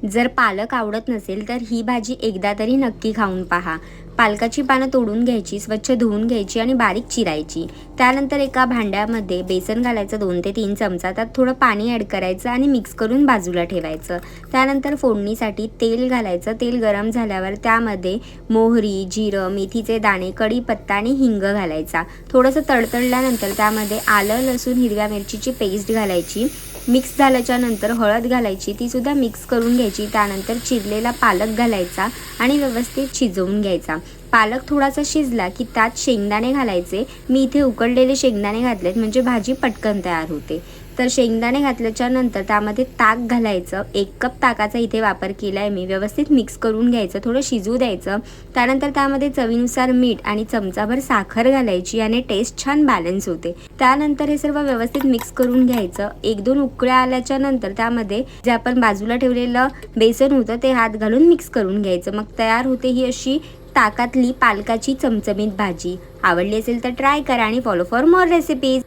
जर पालक आवडत नसेल तर ही भाजी एकदा तरी नक्की खाऊन पहा। पालकाची पानं तोडून घ्यायची, स्वच्छ धुवून घ्यायची आणि बारीक चिरायची। त्यानंतर एका भांड्यामध्ये बेसन घालायचं 2 ते 3 चमचा, त्यात थोडं पाणी ॲड करायचं आणि मिक्स करून बाजूला ठेवायचं। त्यानंतर फोडणीसाठी तेल घालायचं। तेल गरम झाल्यावर त्यामध्ये मोहरी, जिरं, मेथीचे दाणे, कढीपत्ता आणि हिंग घालायचा। थोडंसं तडतडल्यानंतर त्यामध्ये आलं, लसूण, हिरव्या मिरचीची पेस्ट घालायची। मिक्स झाल्याच्या नंतर हळद घालायची, ती सुद्धा मिक्स करून घ्यायची। त्यानंतर चिरलेला पालक घालायचा आणि व्यवस्थित शिजवून घ्यायचा। पालक थोडासा शिजला की त्यात शेंगदाणे घालायचे। मी इथे उकडलेले शेंगदाणे घातलेत म्हणजे भाजी पटकन तयार होते। तर शेंगदाणे घातल्याच्या नंतर त्यामध्ये ताक घालायचं। 1 कप ताकाचा इथे वापर केला आहे मी। व्यवस्थित मिक्स करून घ्यायचं, थोडं शिजू द्यायचं। त्यानंतर त्यामध्ये चवीनुसार मीठ आणि चमचाभर साखर घालायची आणि टेस्ट छान बॅलन्स होते। त्यानंतर हे सर्व व्यवस्थित मिक्स करून घ्यायचं। 1-2 उकळ्या आल्याच्या नंतर त्यामध्ये जे आपण बाजूला ठेवलेलं बेसन होतं ते हात घालून मिक्स करून घ्यायचं। मग तयार होते ही अशी ताकातली पालकाची चमचमीत भाजी। आवडली असेल तर ट्राय करा आणि फॉलो फॉर मोर रेसिपीज।